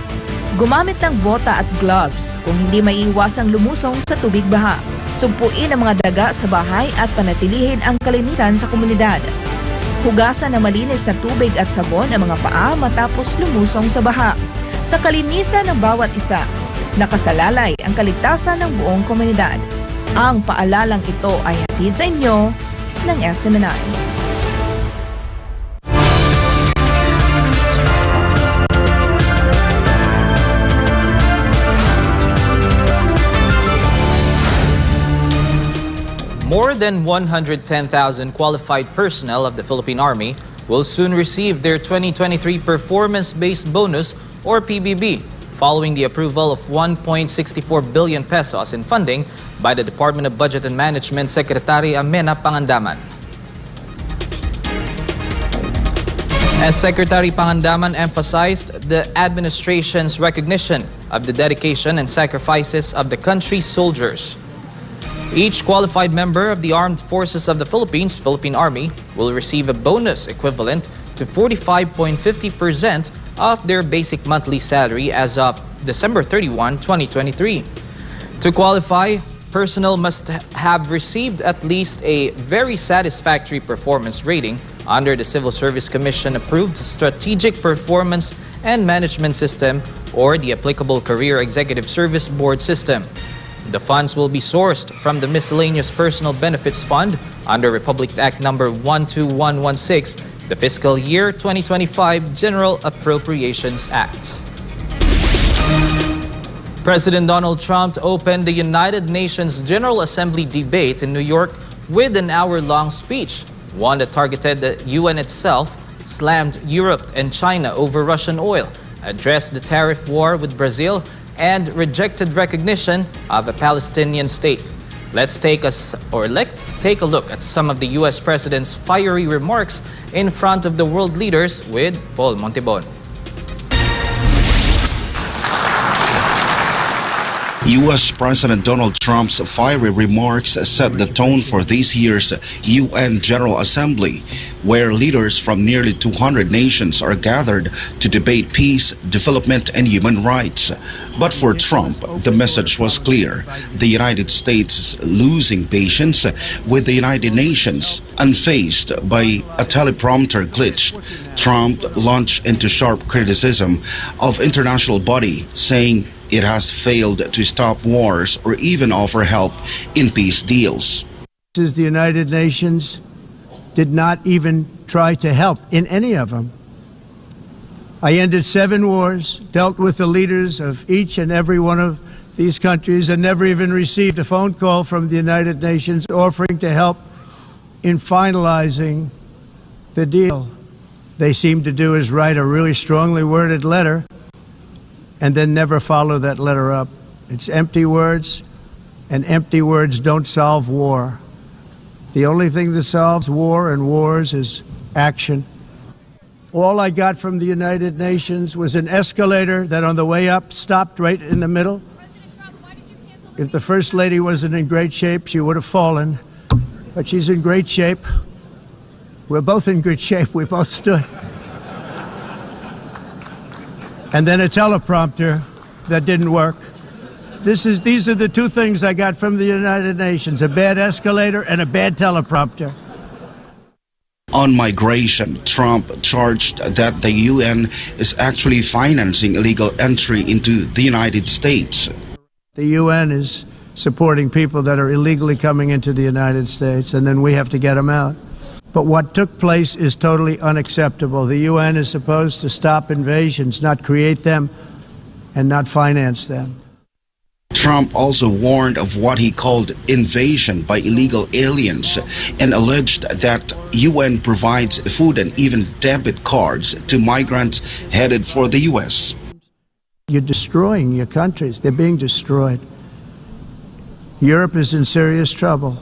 S13: Gumamit ng bota at gloves kung hindi maiiwasang lumusong sa tubig baha. Sumpuin ang mga daga sa bahay at panatilihin ang kalinisan sa komunidad. Hugasan ng malinis na tubig at sabon ang mga paa matapos lumusong sa baha. Sa kalinisan ng bawat isa, nakasalalay ang kaligtasan ng buong komunidad. Ang paalalang ito ay hatid sa inyo ng SMNI.
S2: More than 110,000 qualified personnel of the Philippine Army will soon receive their 2023 Performance-Based Bonus or PBB following the approval of 1.64 billion pesos in funding by the Department of Budget and Management Secretary Amena Pangandaman. As Secretary Pangandaman emphasized the administration's recognition of the dedication and sacrifices of the country's soldiers. Each qualified member of the Armed Forces of the Philippines, Philippine Army, will receive a bonus equivalent to 45.50% of their basic monthly salary as of December 31, 2023. To qualify, personnel must have received at least a very satisfactory performance rating under the Civil Service Commission approved Strategic Performance and Management System or the applicable Career Executive Service Board system. The funds will be sourced from the Miscellaneous Personal Benefits Fund under Republic Act Number 12116, the Fiscal Year 2025 General Appropriations Act. President Donald Trump opened the United Nations General Assembly debate in New York with an hour-long speech, one that targeted the UN itself, slammed Europe and China over Russian oil, addressed the tariff war with Brazil, and rejected recognition of a Palestinian state. Let's take a look at some of the U.S. President's fiery remarks in front of the world leaders with Paul Montebon.
S23: U.S. President Donald Trump's fiery remarks set the tone for this year's UN General Assembly, where leaders from nearly 200 nations are gathered to debate peace, development, and human rights. But for Trump, the message was clear: the United States is losing patience with the United Nations. Unfazed by a teleprompter glitch, Trump launched into sharp criticism of international body, saying it has failed to stop wars or even offer help in peace deals.
S20: The United Nations did not even try to help in any of them. I ended 7 wars, dealt with the leaders of each and every one of these countries, and never even received a phone call from the United Nations offering to help in finalizing the deal. They seem to do is write a really strongly worded letter and then never follow that letter up. It's empty words, and empty words don't solve war. The only thing that solves war and wars is action. All I got from the United Nations was an escalator that on the way up stopped right in the middle. If the First Lady wasn't in great shape, she would have fallen. But she's in great shape. We're both in good shape. We both stood. And then a teleprompter that didn't work. These are the 2 things I got from the United Nations, a bad escalator and a bad teleprompter.
S23: On migration, Trump charged that the UN is actually financing illegal entry into the United States.
S20: The UN is supporting people that are illegally coming into the United States, and then we have to get them out. But what took place is totally unacceptable. The UN is supposed to stop invasions, not create them and not finance them.
S23: Trump also warned of what he called invasion by illegal aliens and alleged that UN provides food and even debit cards to migrants headed for the U.S.
S20: You're destroying your countries. They're being destroyed. Europe is in serious trouble.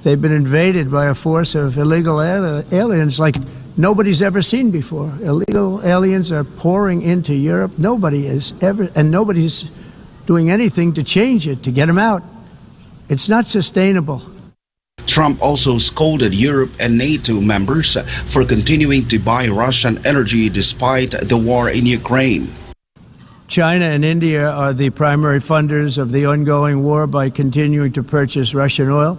S20: They've been invaded by a force of illegal aliens like nobody's ever seen before. Illegal aliens are pouring into Europe. Nobody's doing anything to change it, to get them out. It's not sustainable.
S23: Trump also scolded Europe and NATO members for continuing to buy Russian energy despite the war in Ukraine.
S20: China and India are the primary funders of the ongoing war by continuing to purchase Russian oil.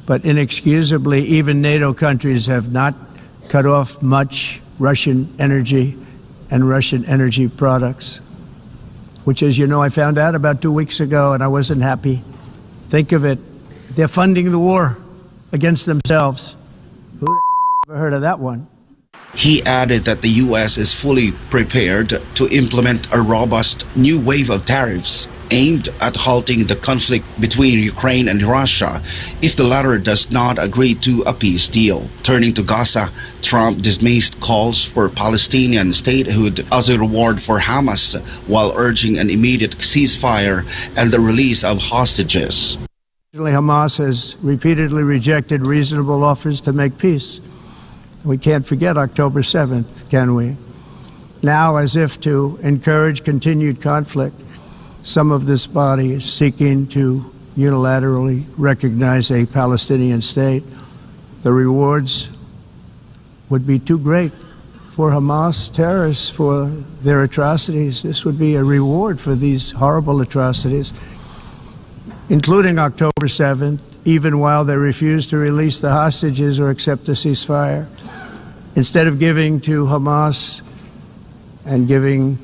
S20: But inexcusably, even NATO countries have not cut off much Russian energy and Russian energy products, which, as you know, I found out about 2 weeks ago, and I wasn't happy. Think of it. They're funding the war against themselves. Who the hell ever heard of that one?
S23: He added that the U.S. is fully prepared to implement a robust new wave of tariffs aimed at halting the conflict between Ukraine and Russia if the latter does not agree to a peace deal. Turning to Gaza, Trump dismissed calls for Palestinian statehood as a reward for Hamas while urging an immediate ceasefire and the release of hostages.
S20: Hamas has repeatedly rejected reasonable offers to make peace. We can't forget October 7th, can we? Now, as if to encourage continued conflict, some of this body is seeking to unilaterally recognize a Palestinian state. The rewards would be too great for Hamas terrorists for their atrocities. This would be a reward for these horrible atrocities, including October 7th, even while they refuse to release the hostages or accept a ceasefire. Instead of giving to Hamas and giving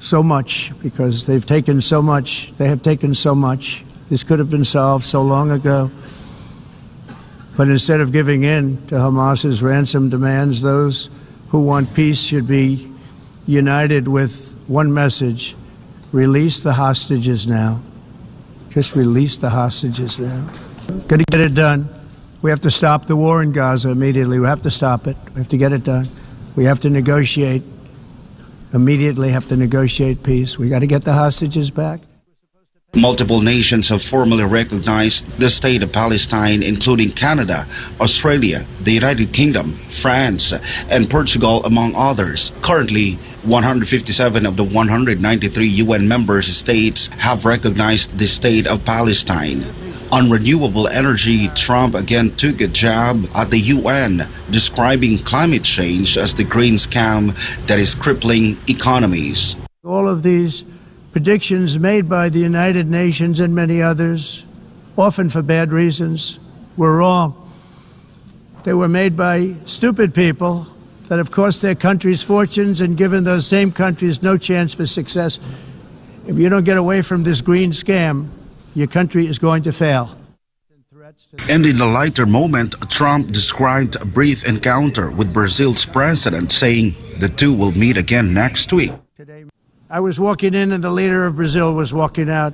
S20: so much, because they've taken so much, this could have been solved so long ago. But instead of giving in to Hamas's ransom demands, those who want peace should be united with one message: release the hostages now. Just release the hostages now. Gonna get it done. We have to stop the war in Gaza immediately. We have to stop it. We have to get it done. We have to negotiate. Immediately have to negotiate peace. We got to get the hostages back.
S23: Multiple nations have formally recognized the state of Palestine, including Canada, Australia, the United Kingdom, France, and Portugal, among others. Currently, 157 of the 193 UN member states have recognized the state of Palestine. On renewable energy, Trump again took a jab at the UN, describing climate change as the green scam that is crippling economies.
S20: All of these predictions made by the United Nations and many others, often for bad reasons, were wrong. They were made by stupid people that have cost their countries fortunes and given those same countries no chance for success. If you don't get away from this green scam, your country is going to fail.
S23: And in a lighter moment, Trump described a brief encounter with Brazil's president, saying the two will meet again next week.
S20: I was walking in and the leader of Brazil was walking out.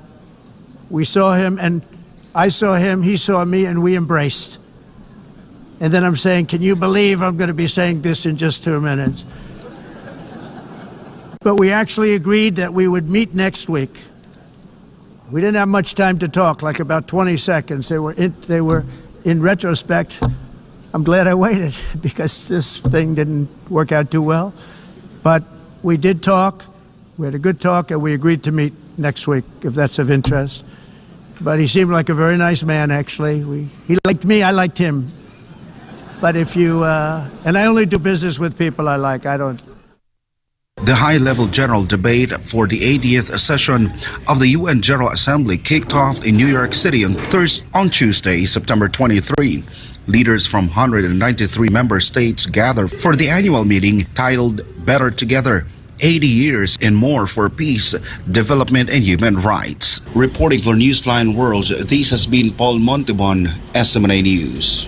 S20: We saw him and I saw him, he saw me, and we embraced. And then I'm saying, can you believe I'm going to be saying this in just 2 minutes? But we actually agreed that we would meet next week. We didn't have much time to talk, like about 20 seconds. They were in retrospect, I'm glad I waited because this thing didn't work out too well. But we did talk. We had a good talk, and we agreed to meet next week, if that's of interest. But he seemed like a very nice man, actually. He liked me, I liked him. But if you, and I only do business with people I like, I don't.
S23: The high-level general debate for the 80th session of the UN General Assembly kicked off in New York City on Tuesday, September 23. Leaders from 193 member states gathered for the annual meeting titled Better Together, 80 years and more for peace, development, and human rights. Reporting for Newsline World, this has been Paul Montebon, SMNA News.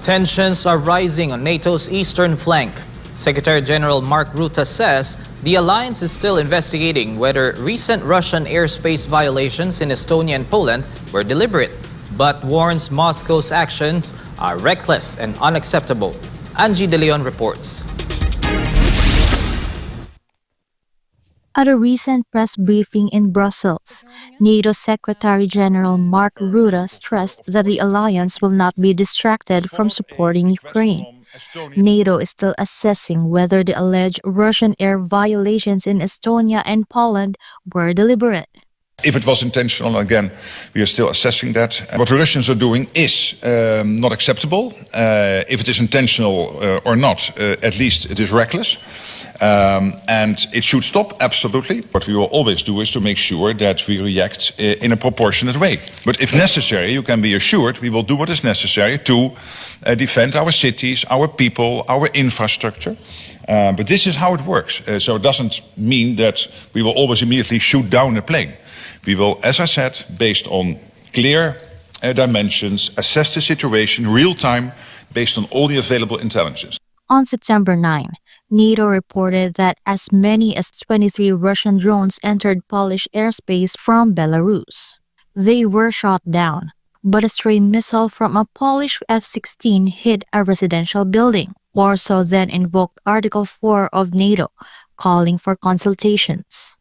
S2: Tensions are rising on NATO's eastern flank. Secretary General Mark Rutte says the alliance is still investigating whether recent Russian airspace violations in Estonia and Poland were deliberate, but warns Moscow's actions are reckless and unacceptable. Angie De Leon reports.
S6: At a recent press briefing in Brussels, NATO Secretary General Mark Rutte stressed that the alliance will not be distracted from supporting Ukraine. NATO is still assessing whether the alleged Russian air violations in Estonia and Poland were deliberate.
S8: If it was intentional, again, we are still assessing that. What the Russians are doing is not acceptable. If it is intentional or not, at least it is reckless. And it should stop, absolutely. What we will always do is to make sure that we react in a proportionate way. But if necessary, you can be assured we will do what is necessary to defend our cities, our people, our infrastructure. But this is how it works. So it doesn't mean that we will always immediately shoot down a plane. We will, as I said, based on clear dimensions, assess the situation real time based on all the available intelligence.
S6: On September 9, NATO reported that as many as 23 Russian drones entered Polish airspace from Belarus. They were shot down, but a stray missile from a Polish F-16 hit a residential building. Warsaw then invoked Article 4 of NATO, calling for consultations.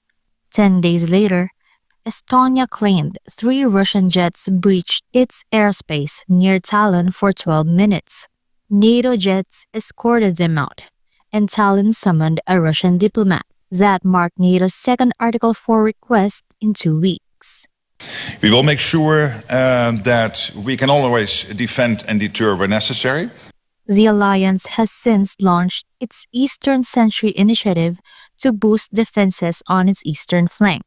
S6: 10 days later, Estonia claimed 3 Russian jets breached its airspace near Tallinn for 12 minutes. NATO jets escorted them out, and Tallinn summoned a Russian diplomat. That marked NATO's second Article 4 request in 2 weeks.
S8: We will make sure that we can always defend and deter where necessary.
S6: The alliance has since launched its Eastern Century initiative to boost defenses on its eastern flank.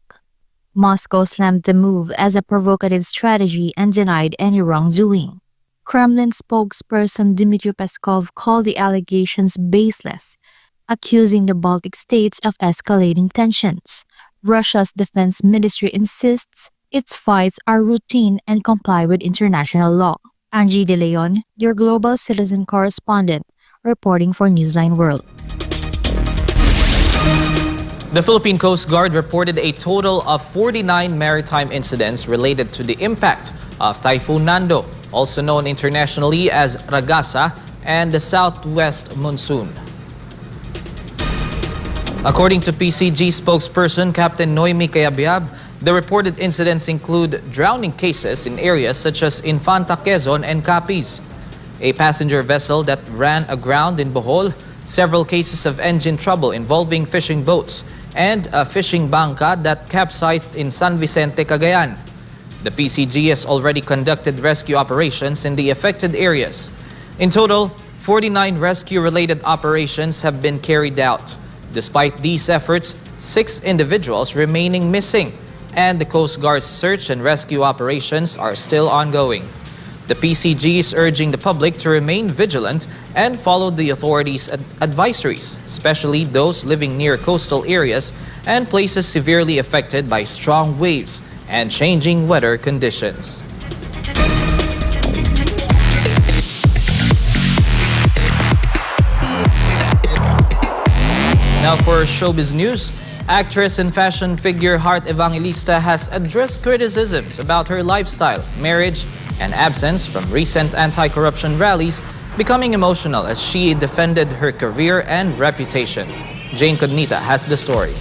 S6: Moscow slammed the move as a provocative strategy and denied any wrongdoing. Kremlin spokesperson Dmitry Peskov called the allegations baseless, accusing the Baltic states of escalating tensions. Russia's defense ministry insists its fights are routine and comply with international law. Angie De Leon, your global citizen correspondent, reporting for Newsline World.
S2: The Philippine Coast Guard reported a total of 49 maritime incidents related to the impact of Typhoon Nando, also known internationally as Ragasa, and the southwest monsoon. According to PCG spokesperson Captain Noemi Cayabyab, the reported incidents include drowning cases in areas such as Infanta, Quezon, and Capiz, a passenger vessel that ran aground in Bohol, several cases of engine trouble involving fishing boats, and a fishing bangka that capsized in San Vicente, Cagayan. The PCG has already conducted rescue operations in the affected areas. In total, 49 rescue-related operations have been carried out. Despite these efforts, 6 individuals remaining missing, and the Coast Guard's search and rescue operations are still ongoing. The PCG is urging the public to remain vigilant and follow the authorities' advisories, especially those living near coastal areas and places severely affected by strong waves and changing weather conditions. Now for showbiz news, actress and fashion figure Heart Evangelista has addressed criticisms about her lifestyle, marriage, and absence from recent anti-corruption rallies, becoming emotional as she defended her career and reputation. Jane Cognita has the story.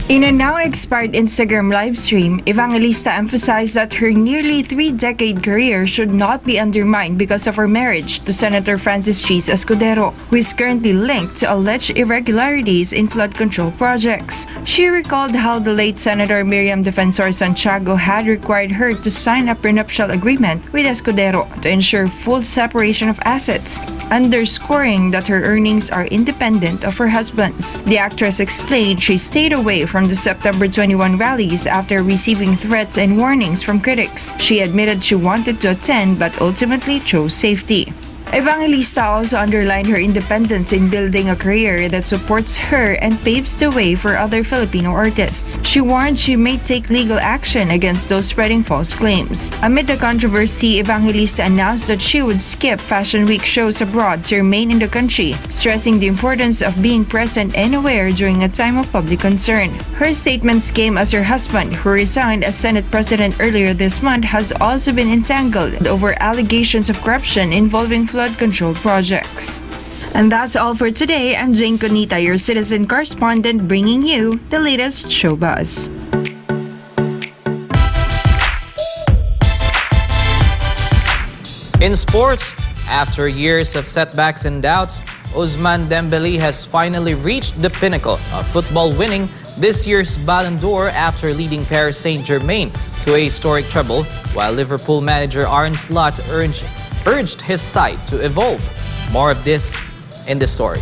S5: In a now expired Instagram live stream, Evangelista emphasized that her nearly 3-decade career should not be undermined because of her marriage to Senator Francis Cheese Escudero, who is currently linked to alleged irregularities in flood control projects. She recalled how the late Senator Miriam Defensor Santiago had required her to sign a prenuptial agreement with Escudero to ensure full separation of assets, underscoring that her earnings are independent of her husband's. The actress explained she stayed away from the September 21 rallies after receiving threats and warnings from critics. She admitted she wanted to attend but ultimately chose safety. Evangelista also underlined her independence in building a career that supports her and paves the way for other Filipino artists. She warned she may take legal action against those spreading false claims. Amid the controversy, Evangelista announced that she would skip Fashion Week shows abroad to remain in the country, stressing the importance of being present and aware during a time of public concern. Her statements came as her husband, who resigned as Senate President earlier this month, has also been entangled over allegations of corruption involving flood control projects. And that's all for today. I'm Jane Cognita, your citizen correspondent, bringing you the latest show buzz.
S2: In sports, after years of setbacks and doubts, Ousmane Dembélé has finally reached the pinnacle of football, winning this year's Ballon d'Or after leading Paris Saint-Germain to a historic treble, while Liverpool manager Arne Slot urged his side to evolve. More of this in the story.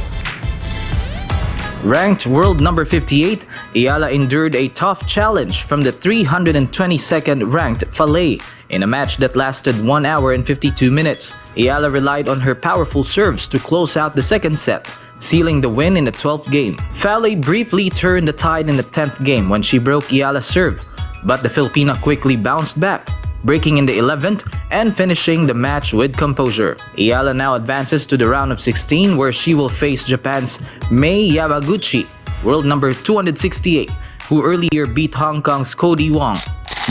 S2: Ranked world number 58, Ayala endured a tough challenge from the 322nd ranked Falay in a match that lasted 1 hour and 52 minutes. Ayala relied on her powerful serves to close out the second set, sealing the win in the 12th game. Falay briefly turned the tide in the 10th game when she broke Ayala's serve, but the Filipina quickly bounced back, breaking in the 11th and finishing the match with composure. Ayala now advances to the round of 16, where she will face Japan's Mei Yamaguchi, world number 268, who earlier beat Hong Kong's Cody Wong.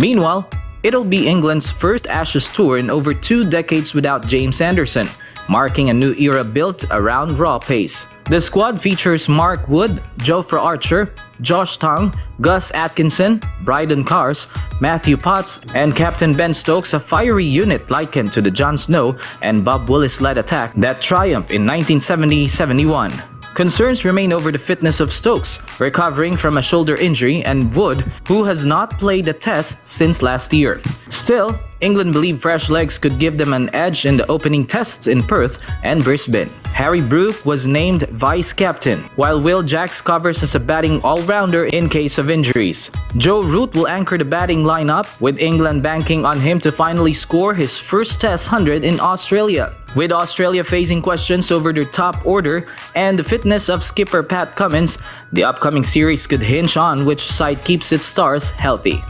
S2: Meanwhile, it'll be England's first Ashes tour in over 2 decades without James Anderson, marking a new era built around raw pace. The squad features Mark Wood, Jofra Archer, Josh Tong, Gus Atkinson, Bryden Cars, Matthew Potts, and Captain Ben Stokes, a fiery unit likened to the Jon Snow and Bob Willis-led attack that triumphed in 1970-71. Concerns remain over the fitness of Stokes, recovering from a shoulder injury, and Wood, who has not played a test since last year. Still, England believe fresh legs could give them an edge in the opening tests in Perth and Brisbane. Harry Brook was named vice-captain, while Will Jacks covers as a batting all-rounder in case of injuries. Joe Root will anchor the batting lineup, with England banking on him to finally score his first Test 100 in Australia. With Australia facing questions over their top order and the fitness of skipper Pat Cummins, the upcoming series could hinge on which side keeps its stars healthy.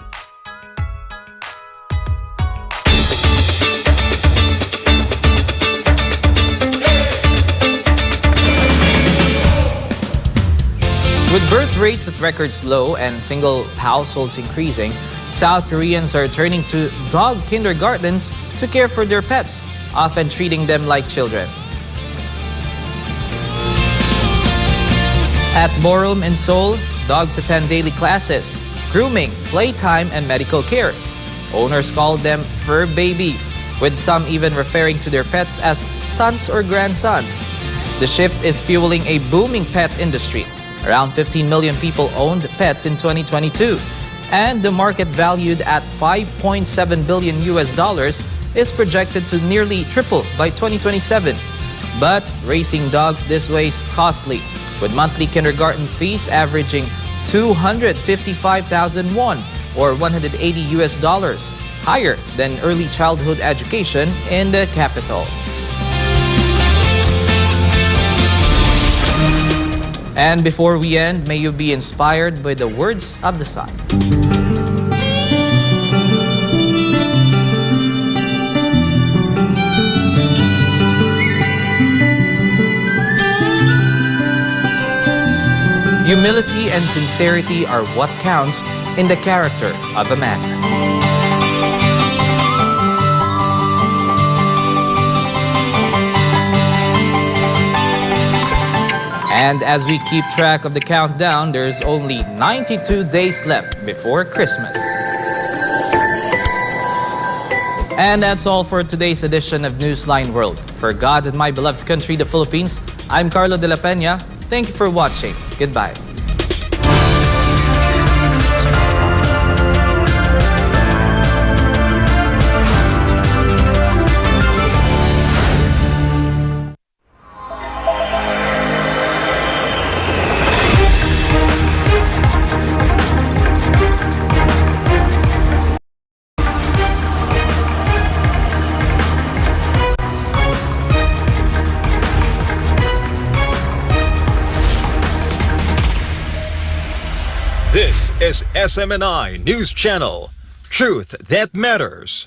S2: With birth rates at records low and single households increasing, South Koreans are turning to dog kindergartens to care for their pets, often treating them like children. At Borum in Seoul, dogs attend daily classes, grooming, playtime, and medical care. Owners call them fur babies, with some even referring to their pets as sons or grandsons. The shift is fueling a booming pet industry. Around 15 million people owned pets in 2022, and the market, valued at $5.7 billion is projected to nearly triple by 2027. But raising dogs this way is costly, with monthly kindergarten fees averaging 255,000 won or $180, higher than early childhood education in the capital. And before we end, may you be inspired by the words of the Sun. Humility and sincerity are what counts in the character of a man. And as we keep track of the countdown, there's only 92 days left before Christmas. And that's all for today's edition of Newsline World. For God and my beloved country, the Philippines, I'm Carlo de la Peña. Thank you for watching. Goodbye.
S7: This is SMNI News Channel. Truth that matters.